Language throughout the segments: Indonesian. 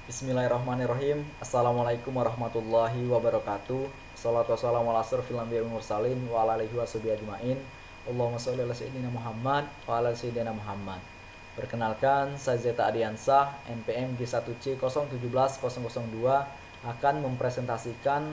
Bismillahirrahmanirrahim. Assalamualaikum warahmatullahi wabarakatuh. Salatu wassalamu ala asrofil anbiya'i wal mursalin wa ala alihi washabihi ajmain. Allahumma sholli ala sayyidina Muhammad wa ala sayyidina Muhammad. Perkenalkan, saya Zeta Adiansah, NPM G1C017002 akan mempresentasikan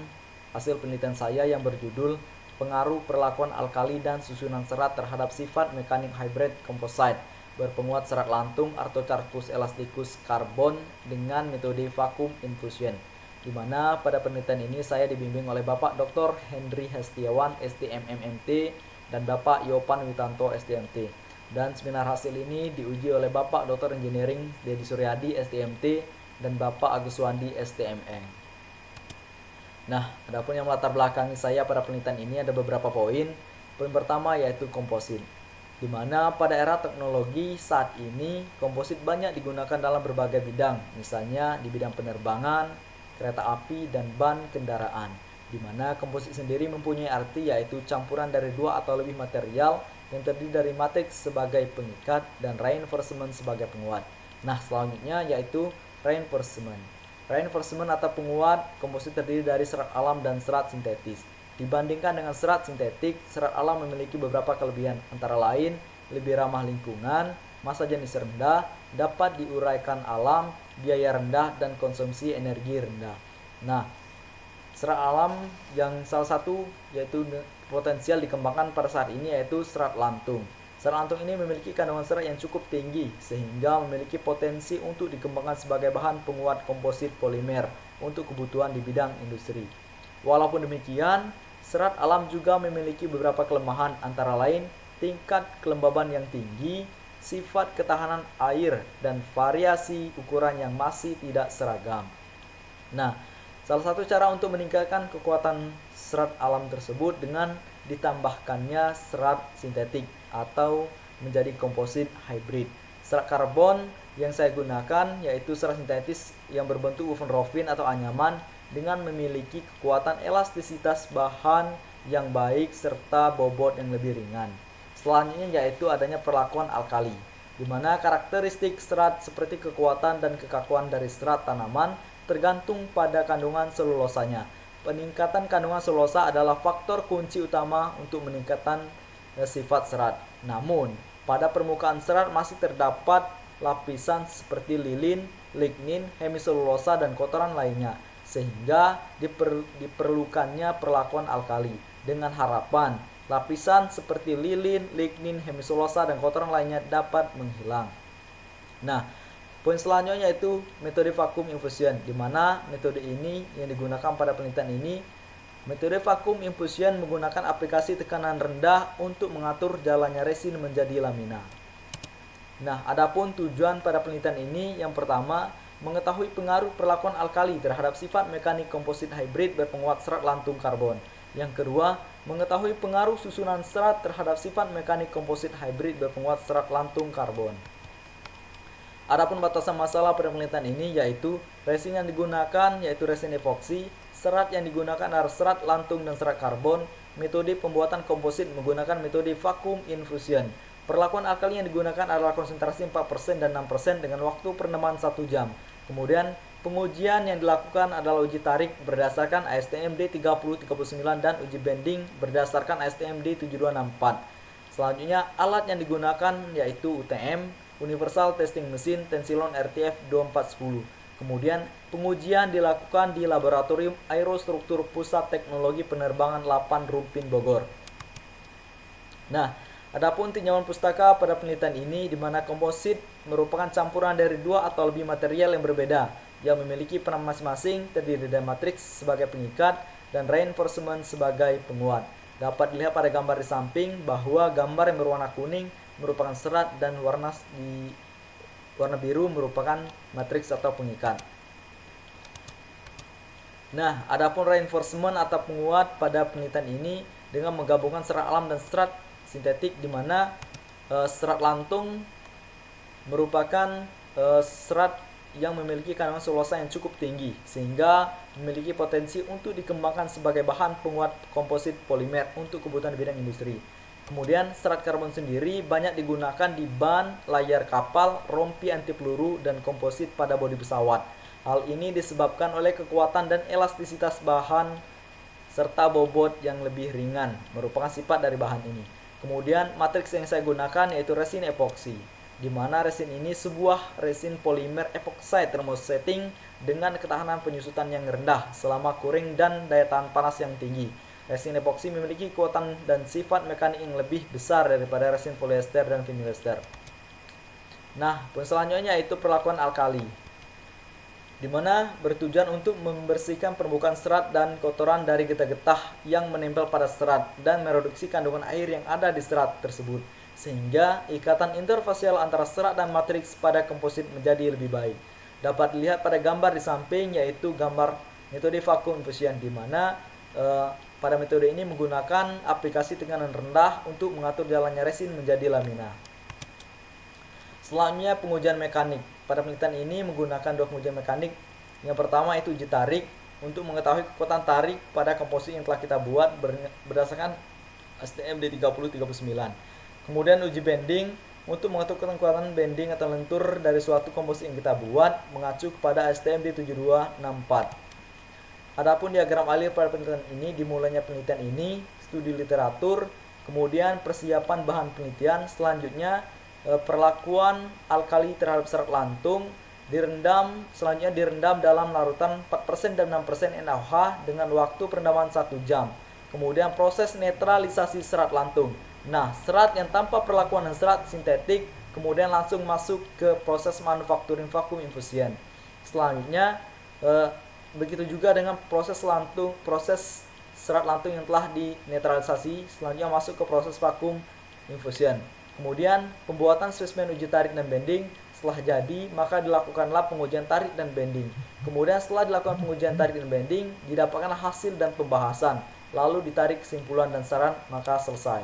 hasil penelitian saya yang berjudul Pengaruh Perlakuan Alkali dan Susunan Serat terhadap Sifat Mekanik Hybrid Composite berpenguat serat lantung Artocarpus elasticus karbon dengan metode vacuum infusion, di mana pada penelitian ini saya dibimbing oleh Bapak Dr. Henry Hestiawan STMMMT dan Bapak Yopan Witanto STMT, dan seminar hasil ini diuji oleh Bapak Dr. Engineering Dedi Suryadi STMT dan Bapak Agus Wandi STME. Nah, adapun yang melatar belakangi saya pada penelitian ini ada beberapa poin. Poin pertama yaitu komposit, di mana pada era teknologi saat ini komposit banyak digunakan dalam berbagai bidang, misalnya di bidang penerbangan, kereta api, dan ban kendaraan, di mana komposit sendiri mempunyai arti yaitu campuran dari dua atau lebih material yang terdiri dari matriks sebagai pengikat dan reinforcement sebagai penguat. Nah, selanjutnya yaitu reinforcement. Reinforcement atau penguat komposit terdiri dari serat alam dan serat sintetis. Dibandingkan dengan serat sintetik, serat alam memiliki beberapa kelebihan, antara lain lebih ramah lingkungan, massa jenis rendah, dapat diuraikan alam, biaya rendah, dan konsumsi energi rendah. Nah, serat alam yang salah satu yaitu potensial dikembangkan pada saat ini yaitu serat lantung. Serat lantung ini memiliki kandungan serat yang cukup tinggi sehingga memiliki potensi untuk dikembangkan sebagai bahan penguat komposit polimer untuk kebutuhan di bidang industri. Walaupun demikian, serat alam juga memiliki beberapa kelemahan, antara lain tingkat kelembaban yang tinggi, sifat ketahanan air, dan variasi ukuran yang masih tidak seragam. Nah, salah satu cara untuk meningkatkan kekuatan serat alam tersebut dengan ditambahkannya serat sintetik atau menjadi komposit hybrid. Serat karbon yang saya gunakan yaitu serat sintetis yang berbentuk woven atau anyaman dengan memiliki kekuatan elastisitas bahan yang baik serta bobot yang lebih ringan. Selanjutnya yaitu adanya perlakuan alkali, di mana karakteristik serat seperti kekuatan dan kekakuan dari serat tanaman tergantung pada kandungan selulosanya. Peningkatan kandungan selulosa adalah faktor kunci utama untuk meningkatkan sifat serat. Namun, pada permukaan serat masih terdapat lapisan seperti lilin, lignin, hemiselulosa, dan kotoran lainnya, sehingga diperlukannya perlakuan alkali dengan harapan lapisan seperti lilin, lignin, hemiselulosa, dan kotoran lainnya dapat menghilang. Nah, poin selanjutnya yaitu metode vacuum infusion, di mana metode ini yang digunakan pada penelitian ini. Metode vacuum infusion menggunakan aplikasi tekanan rendah untuk mengatur jalannya resin menjadi lamina. Nah, adapun tujuan pada penelitian ini yang pertama, mengetahui pengaruh perlakuan alkali terhadap sifat mekanik komposit hybrid berpenguat serat lantung karbon. Yang kedua, mengetahui pengaruh susunan serat terhadap sifat mekanik komposit hybrid berpenguat serat lantung karbon. Adapun batasan masalah pada penelitian ini yaitu resin yang digunakan yaitu resin epoksi, serat yang digunakan adalah serat lantung dan serat karbon, metode pembuatan komposit menggunakan metode vacuum infusion. Perlakuan alkali yang digunakan adalah konsentrasi 4% dan 6% dengan waktu pereneman 1 jam. Kemudian pengujian yang dilakukan adalah uji tarik berdasarkan ASTM D3039 dan uji bending berdasarkan ASTM D7264. Selanjutnya alat yang digunakan yaitu UTM, Universal Testing Machine Tensilon RTF 2410. Kemudian pengujian dilakukan di Laboratorium Aerostruktur Pusat Teknologi Penerbangan 8 Rumpin Bogor. Nah, adapun tinjauan pustaka pada penelitian ini di mana komposit merupakan campuran dari dua atau lebih material yang berbeda yang memiliki peran masing-masing, terdiri dari matriks sebagai pengikat dan reinforcement sebagai penguat. Dapat dilihat pada gambar di samping bahwa gambar yang berwarna kuning merupakan serat dan warna biru merupakan matriks atau pengikat. Nah, adapun reinforcement atau penguat pada penelitian ini dengan menggabungkan serat alam dan serat sintetik, di mana serat lantung merupakan serat yang memiliki kandungan selulosa yang cukup tinggi sehingga memiliki potensi untuk dikembangkan sebagai bahan penguat komposit polimer untuk kebutuhan bidang industri. Kemudian serat karbon sendiri banyak digunakan di ban, layar kapal, rompi anti peluru, dan komposit pada bodi pesawat. Hal ini disebabkan oleh kekuatan dan elastisitas bahan serta bobot yang lebih ringan, merupakan sifat dari bahan ini. Kemudian matriks yang saya gunakan yaitu resin epoksi, di mana resin ini sebuah resin polimer epoxide thermosetting dengan ketahanan penyusutan yang rendah selama kuring dan daya tahan panas yang tinggi. Resin epoksi memiliki kekuatan dan sifat mekanik yang lebih besar daripada resin polyester dan vinylester. Nah, selanjutnya yaitu perlakuan alkali, di mana bertujuan untuk membersihkan permukaan serat dan kotoran dari getah-getah yang menempel pada serat dan mereduksi kandungan air yang ada di serat tersebut, sehingga ikatan interfasial antara serat dan matriks pada komposit menjadi lebih baik. Dapat dilihat pada gambar di samping, yaitu gambar metode vacuum infusion, di mana pada metode ini menggunakan aplikasi tekanan rendah untuk mengatur jalannya resin menjadi lamina. Selanjutnya pengujian mekanik. Pada penelitian ini menggunakan dua pengujian mekanik. Yang pertama itu uji tarik untuk mengetahui kekuatan tarik pada komposit yang telah kita buat berdasarkan STM D3039. Kemudian uji bending untuk menentukan kekuatan bending atau lentur dari suatu komposit yang kita buat mengacu kepada STM D7264. Adapun diagram alir pada penelitian ini, dimulainya penelitian ini, studi literatur, kemudian persiapan bahan penelitian, selanjutnya perlakuan alkali terhadap serat lantung, selanjutnya direndam dalam larutan 4% dan 6% NaOH dengan waktu perendaman 1 jam. Kemudian proses netralisasi serat lantung. Nah, serat yang tanpa perlakuan dan serat sintetik kemudian langsung masuk ke proses manufacturing vacuum infusion. Selanjutnya begitu juga dengan proses serat lantung yang telah dinetralisasi, selanjutnya masuk ke proses vacuum infusion. Kemudian pembuatan spesimen uji tarik dan bending. Setelah jadi, maka dilakukanlah pengujian tarik dan bending. Kemudian setelah dilakukan pengujian tarik dan bending, didapatkan hasil dan pembahasan. Lalu ditarik kesimpulan dan saran, maka selesai.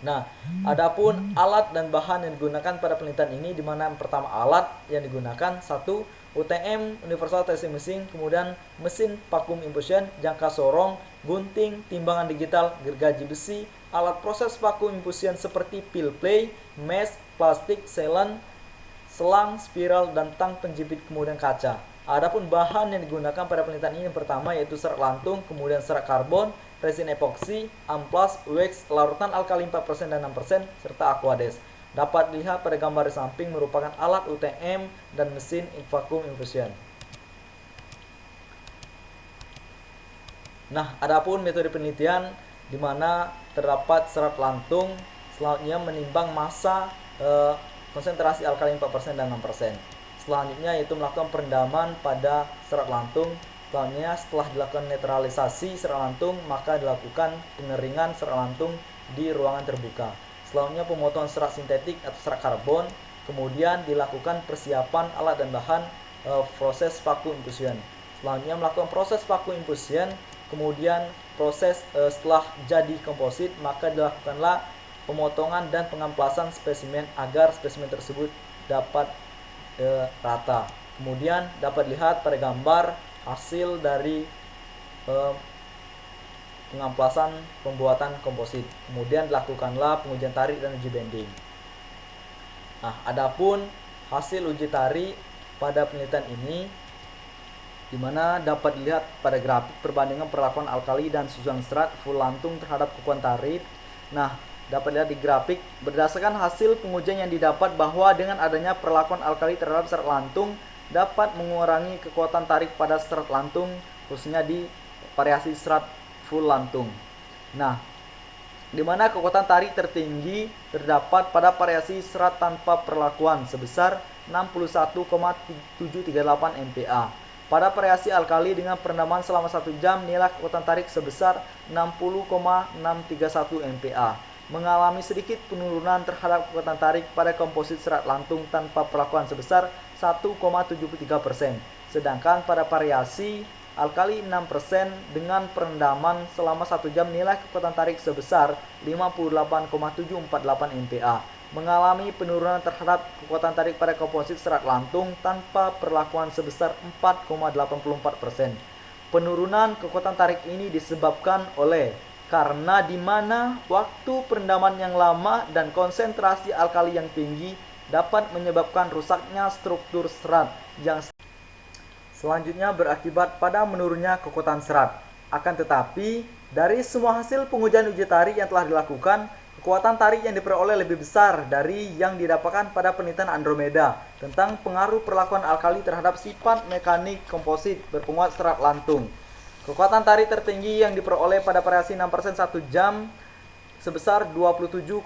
Nah, adapun alat dan bahan yang digunakan pada penelitian ini, di mana yang pertama alat yang digunakan, 1. UTM Universal Testing Machine, kemudian mesin vacuum infusion, jangka sorong, gunting, timbangan digital, gergaji besi, alat proses vacuum infusion seperti peel play, mesh, plastik, sealant, selang, spiral, dan tang penjepit, kemudian kaca. Adapun bahan yang digunakan pada penelitian ini yang pertama yaitu serat lantung, kemudian serat karbon, resin epoksi, amplas, wax, larutan alkali 4% dan 6%, serta aquades. Dapat dilihat pada gambar di samping merupakan alat UTM dan mesin vacuum infusion. Nah, adapun metode penelitian di mana terdapat serat lantung, selanjutnya menimbang massa konsentrasi alkali 4% dan 6%. Selanjutnya yaitu melakukan perendaman pada serat lantung. Selanjutnya setelah dilakukan netralisasi serat lantung, maka dilakukan pengeringan serat lantung di ruangan terbuka. Selanjutnya pemotongan serat sintetik atau serat karbon. Kemudian dilakukan persiapan alat dan bahan proses vacuum infusion. Selanjutnya melakukan proses vacuum infusion. Kemudian proses setelah jadi komposit, maka dilakukanlah pemotongan dan pengamplasan spesimen agar spesimen tersebut dapat rata. Kemudian dapat lihat pada gambar hasil dari pengamplasan pembuatan komposit. Kemudian dilakukanlah pengujian tarik dan uji bending. Nah, adapun hasil uji tarik pada penelitian ini, di mana dapat dilihat pada grafik perbandingan perlakuan alkali dan susunan serat full lantung terhadap kekuatan tarik. Nah, dapat dilihat di grafik berdasarkan hasil pengujian yang didapat bahwa dengan adanya perlakuan alkali terhadap serat lantung dapat mengurangi kekuatan tarik pada serat lantung, khususnya di variasi serat full lantung. Nah, di mana kekuatan tarik tertinggi terdapat pada variasi serat tanpa perlakuan sebesar 61,738 MPa. Pada variasi alkali dengan perendaman selama 1 jam, nilai kekuatan tarik sebesar 60,631 MPa. Mengalami sedikit penurunan terhadap kekuatan tarik pada komposit serat lantung tanpa perlakuan sebesar 1,73%. Sedangkan pada variasi alkali 6% dengan perendaman selama 1 jam, nilai kekuatan tarik sebesar 58,748 MPa. Mengalami penurunan terhadap kekuatan tarik pada komposit serat lantung tanpa perlakuan sebesar 4,84%. Penurunan kekuatan tarik ini disebabkan oleh karena di mana waktu perendaman yang lama dan konsentrasi alkali yang tinggi dapat menyebabkan rusaknya struktur serat yang selanjutnya berakibat pada menurunnya kekuatan serat. Akan tetapi, dari semua hasil pengujian uji tarik yang telah dilakukan, kekuatan tarik yang diperoleh lebih besar dari yang didapatkan pada penelitian Andromeda tentang pengaruh perlakuan alkali terhadap sifat mekanik komposit berpenguat serat lantung. Kekuatan tarik tertinggi yang diperoleh pada variasi 6% 1 jam sebesar 27,92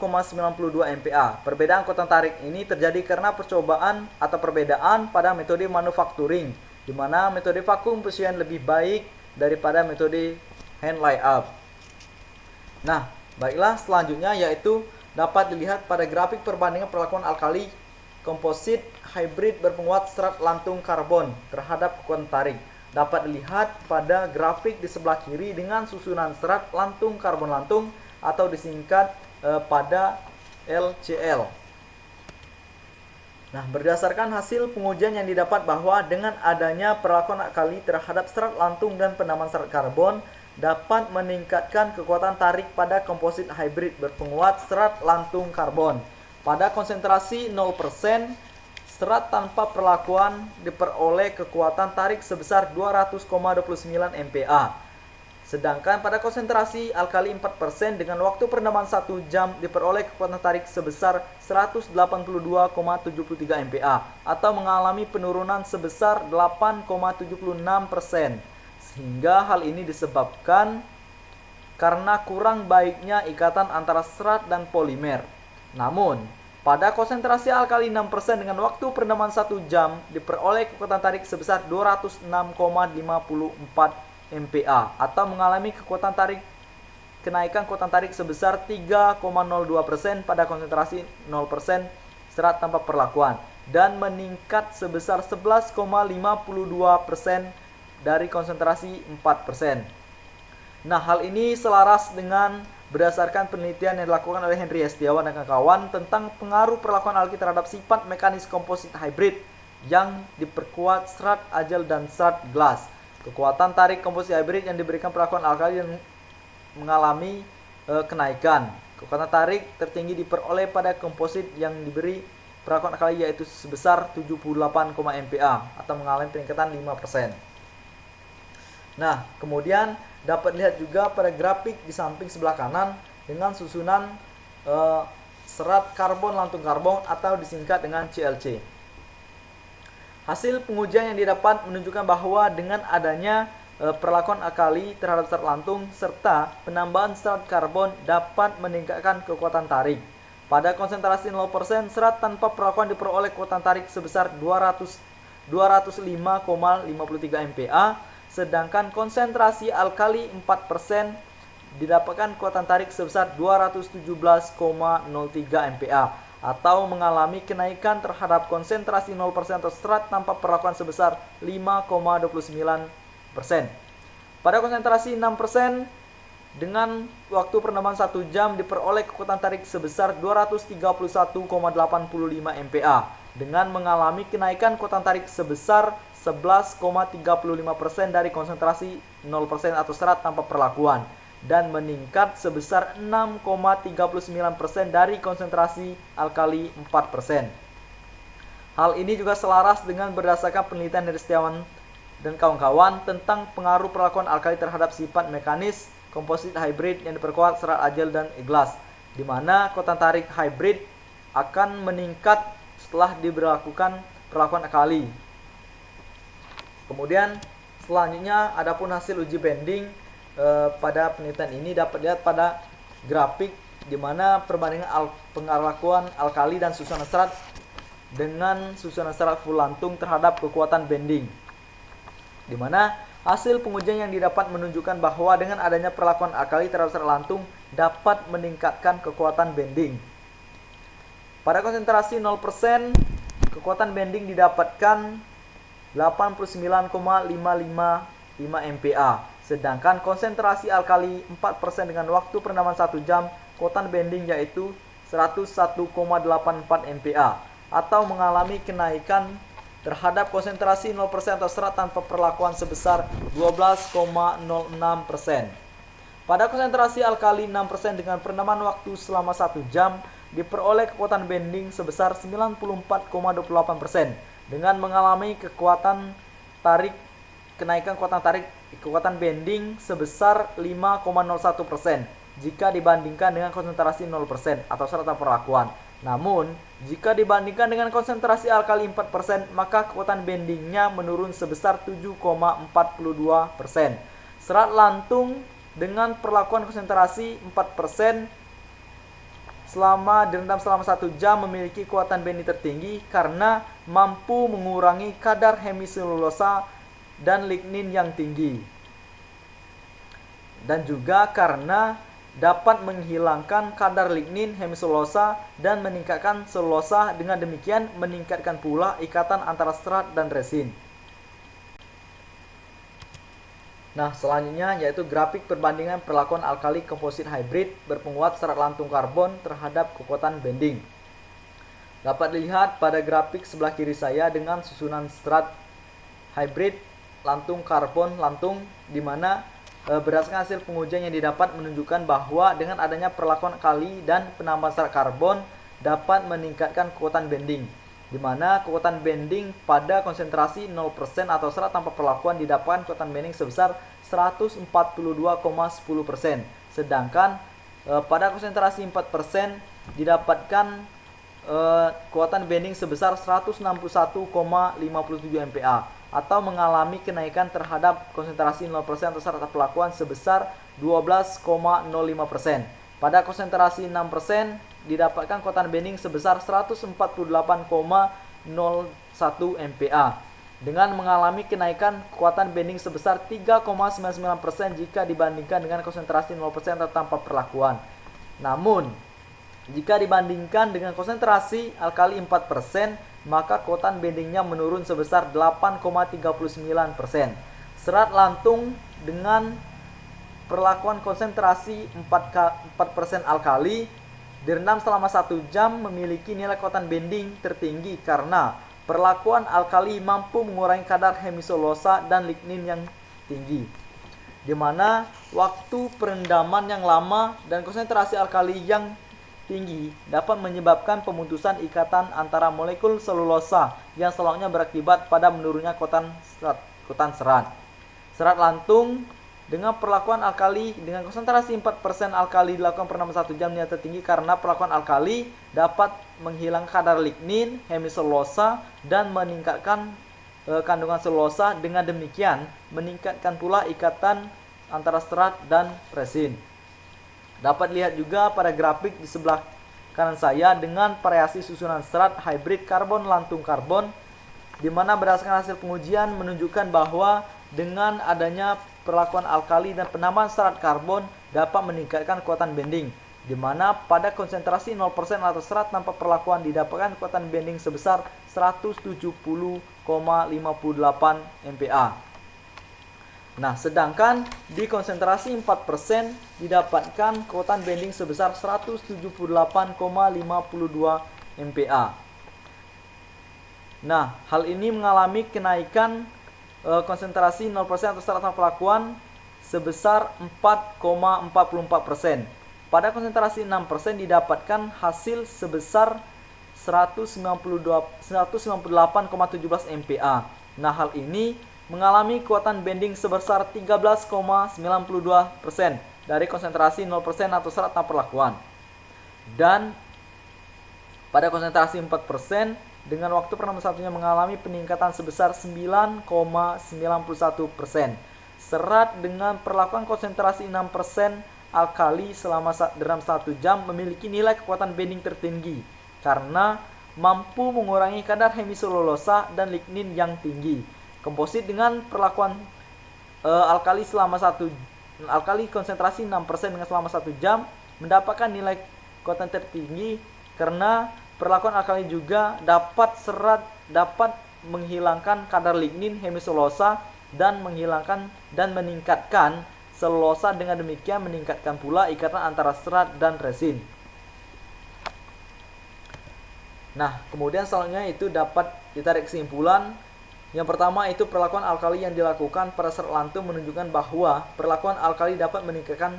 MPa. Perbedaan kekuatan tarik ini terjadi karena percobaan atau perbedaan pada metode manufacturing, di mana metode vakum fusion lebih baik daripada metode hand layup. Nah, baiklah, selanjutnya yaitu dapat dilihat pada grafik perbandingan perlakuan alkali komposit hybrid berpenguat serat lantung karbon terhadap kekuatan tarik. Dapat dilihat pada grafik di sebelah kiri dengan susunan serat lantung karbon lantung atau disingkat pada LCL. Nah, berdasarkan hasil pengujian yang didapat bahwa dengan adanya perlakuan alkali terhadap serat lantung dan penambahan serat karbon dapat meningkatkan kekuatan tarik pada komposit hybrid berpenguat serat lantung karbon. Pada konsentrasi 0%, serat tanpa perlakuan diperoleh kekuatan tarik sebesar 200,29 MPa. Sedangkan pada konsentrasi alkali 4% dengan waktu perendaman 1 jam diperoleh kekuatan tarik sebesar 182,73 MPa atau mengalami penurunan sebesar 8,76%. Sehingga hal ini disebabkan karena kurang baiknya ikatan antara serat dan polimer. Namun, pada konsentrasi alkali 6% dengan waktu perendaman 1 jam diperoleh kekuatan tarik sebesar 206,54 MPa atau mengalami kekuatan tarik kenaikan kekuatan tarik sebesar 3,02% pada konsentrasi 0% serat tanpa perlakuan dan meningkat sebesar 11,52% dari konsentrasi 4%. Nah, hal ini selaras dengan berdasarkan penelitian yang dilakukan oleh Henry Setiawan dan kawan-kawan tentang pengaruh perlakuan alkali terhadap sifat mekanis komposit hybrid yang diperkuat serat agel dan serat gelas. Kekuatan tarik komposit hybrid yang diberikan perlakuan alkali yang mengalami kenaikan. Kekuatan tarik tertinggi diperoleh pada komposit yang diberi perlakuan alkali yaitu sebesar 78, MPa atau mengalami peningkatan 5%. Nah, kemudian dapat lihat juga pada grafik di samping sebelah kanan dengan susunan serat karbon lantung karbon atau disingkat dengan CLC. Hasil pengujian yang didapat menunjukkan bahwa dengan adanya perlakuan alkali terhadap serat lantung serta penambahan serat karbon dapat meningkatkan kekuatan tarik. Pada konsentrasi 0%, serat tanpa perlakuan diperoleh kekuatan tarik sebesar 205,53 MPa, sedangkan konsentrasi alkali 4% didapatkan kekuatan tarik sebesar 217,03 MPa. Atau mengalami kenaikan terhadap konsentrasi 0% atau serat tanpa perlakuan sebesar 5,29%. Pada konsentrasi 6% dengan waktu perendaman 1 jam diperoleh kekuatan tarik sebesar 231,85 MPa dengan mengalami kenaikan kekuatan tarik sebesar 11,35% dari konsentrasi 0% atau serat tanpa perlakuan dan meningkat sebesar 6,39% dari konsentrasi alkali 4%. Hal ini juga selaras dengan berdasarkan penelitian dari Setiawan dan kawan-kawan tentang pengaruh perlakuan alkali terhadap sifat mekanis komposit hybrid yang diperkuat serat agel dan gelas, di mana kekuatan tarik hybrid akan meningkat setelah diberlakukan perlakuan alkali. Kemudian selanjutnya adapun hasil uji bending pada penelitian ini dapat dilihat pada grafik di mana perbandingan perlakuan alkali dan susunan serat dengan susunan serat full lantung terhadap kekuatan bending, di mana hasil pengujian yang didapat menunjukkan bahwa dengan adanya perlakuan alkali terhadap serat lantung dapat meningkatkan kekuatan bending. Pada konsentrasi 0%, kekuatan bending didapatkan 89,555 MPa. Sedangkan konsentrasi alkali 4% dengan waktu perendaman 1 jam, kekuatan bending yaitu 101,84 MPa atau mengalami kenaikan terhadap konsentrasi 0% atau serat tanpa perlakuan sebesar 12,06%. Pada konsentrasi alkali 6% dengan perendaman waktu selama 1 jam, diperoleh kekuatan bending sebesar 94,28% dengan mengalami kekuatan tarik kenaikan kekuatan bending sebesar 5,01% jika dibandingkan dengan konsentrasi 0% atau serat tanpa perlakuan. Namun, jika dibandingkan dengan konsentrasi alkali 4%, maka kekuatan bendingnya menurun sebesar 7,42%. Serat lantung dengan perlakuan konsentrasi 4% direndam selama 1 jam memiliki kekuatan bending tertinggi karena mampu mengurangi kadar hemiselulosa dan lignin yang tinggi. Dan juga karena dapat menghilangkan kadar lignin hemiselulosa dan meningkatkan selulosa, dengan demikian meningkatkan pula ikatan antara serat dan resin. Nah, selanjutnya yaitu grafik perbandingan perlakuan alkali komposit hybrid berpenguat serat lantung karbon terhadap kekuatan bending. Dapat dilihat pada grafik sebelah kiri saya dengan susunan serat hybrid lantung karbon lantung, di mana berdasarkan hasil pengujian yang didapat menunjukkan bahwa dengan adanya perlakuan alkali dan penambahan serat karbon dapat meningkatkan kekuatan bending, di mana kekuatan bending pada konsentrasi 0% atau serat tanpa perlakuan didapatkan kekuatan bending sebesar 142,10%, sedangkan pada konsentrasi 4% didapatkan kekuatan bending sebesar 161,57 MPa atau mengalami kenaikan terhadap konsentrasi 0% atau serat tanpa perlakuan sebesar 12,05%. Pada konsentrasi 6% didapatkan kekuatan bending sebesar 148,01 MPa dengan mengalami kenaikan kekuatan bending sebesar 3,99% jika dibandingkan dengan konsentrasi 0% atau tanpa perlakuan. Namun, jika dibandingkan dengan konsentrasi alkali 4%, maka kekuatan bendingnya menurun sebesar 8,39%. Serat lantung dengan perlakuan konsentrasi 4% alkali direndam selama 1 jam memiliki nilai kekuatan bending tertinggi karena perlakuan alkali mampu mengurangi kadar hemiselulosa dan lignin yang tinggi, di mana waktu perendaman yang lama dan konsentrasi alkali yang tinggi dapat menyebabkan pemutusan ikatan antara molekul selulosa yang selanjutnya berakibat pada menurunnya kekuatan serat. Serat lantung dengan perlakuan alkali dengan konsentrasi 4% alkali dilakukan pernah 1 jam nilai tertinggi karena perlakuan alkali dapat menghilangkan kadar lignin, hemiselulosa dan meningkatkan kandungan selulosa, dengan demikian meningkatkan pula ikatan antara serat dan resin. Dapat lihat juga pada grafik di sebelah kanan saya dengan variasi susunan serat hybrid karbon lantung karbon, di mana berdasarkan hasil pengujian menunjukkan bahwa dengan adanya perlakuan alkali dan penambahan serat karbon dapat meningkatkan kekuatan bending, di mana pada konsentrasi 0% atau serat tanpa perlakuan didapatkan kekuatan bending sebesar 170,58 MPa. Nah, sedangkan di konsentrasi 4% didapatkan kekuatan bending sebesar 178,52 MPa. Nah, hal ini mengalami kenaikan konsentrasi 0% atau serat tanpa perlakuan sebesar 4,44%. Pada konsentrasi 6% didapatkan hasil sebesar 198,17 MPa. Nah, hal ini mengalami kekuatan bending sebesar 13,92% dari konsentrasi 0% atau serat tanpa perlakuan. Dan pada konsentrasi 4% dengan waktu perendaman satunya mengalami peningkatan sebesar 9,91%. Serat dengan perlakuan konsentrasi 6% alkali selama dalam 1 jam memiliki nilai kekuatan bending tertinggi karena mampu mengurangi kadar hemiselulosa dan lignin yang tinggi. Komposit dengan perlakuan alkali konsentrasi 6% dengan selama 1 jam mendapatkan nilai kekuatan tertinggi karena perlakuan alkali juga dapat menghilangkan kadar lignin hemiselulosa dan meningkatkan selulosa, dengan demikian meningkatkan pula ikatan antara serat dan resin. Nah, kemudian selanjutnya itu dapat ditarik kesimpulan. Yang pertama itu perlakuan alkali yang dilakukan pada serat lantung menunjukkan bahwa perlakuan alkali dapat meningkatkan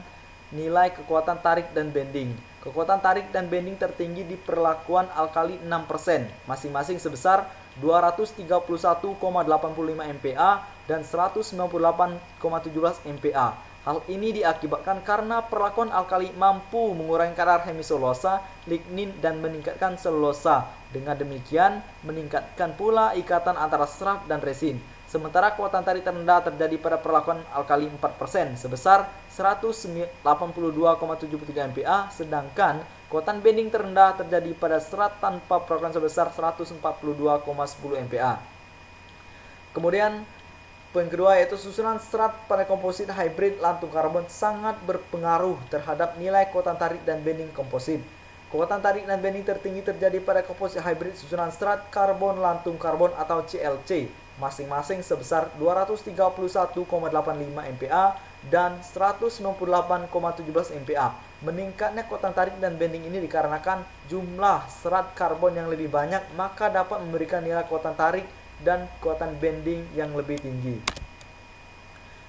nilai kekuatan tarik dan bending. Kekuatan tarik dan bending tertinggi di perlakuan alkali 6%, masing-masing sebesar 231,85 MPa dan 198,17 MPa. Hal ini diakibatkan karena perlakuan alkali mampu mengurangi kadar hemiselulosa, lignin, dan meningkatkan selulosa. Dengan demikian, meningkatkan pula ikatan antara serat dan resin. Sementara kekuatan tarik terendah terjadi pada perlakuan alkali 4% sebesar 182,73 MPa, sedangkan kekuatan bending terendah terjadi pada serat tanpa perlakuan sebesar 142,10 MPa. Kemudian poin kedua yaitu susunan serat pada komposit hybrid lantung karbon sangat berpengaruh terhadap nilai kekuatan tarik dan bending komposit. Kekuatan tarik dan bending tertinggi terjadi pada komposit hybrid susunan serat karbon lantung karbon atau CLC, masing-masing sebesar 231,85 MPa dan 198,17 MPa. Meningkatnya kekuatan tarik dan bending ini dikarenakan jumlah serat karbon yang lebih banyak, maka dapat memberikan nilai kekuatan tarik dan kekuatan bending yang lebih tinggi.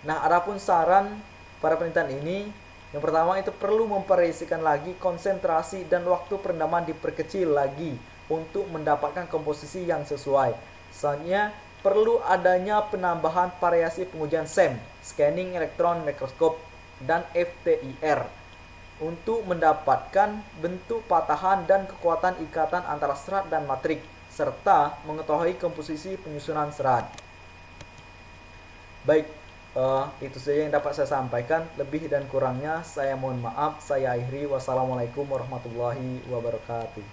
Nah, adapun saran pada penelitian ini, yang pertama itu perlu memvariasikan lagi konsentrasi dan waktu perendaman diperkecil lagi untuk mendapatkan komposisi yang sesuai. Selanjutnya, perlu adanya penambahan variasi pengujian SEM, scanning elektron mikroskop, dan FTIR untuk mendapatkan bentuk patahan dan kekuatan ikatan antara serat dan matrik, serta mengetahui komposisi penyusunan serat. Baik, itu saja yang dapat saya sampaikan. Lebih dan kurangnya saya mohon maaf. Saya akhiri. Wassalamualaikum warahmatullahi wabarakatuh.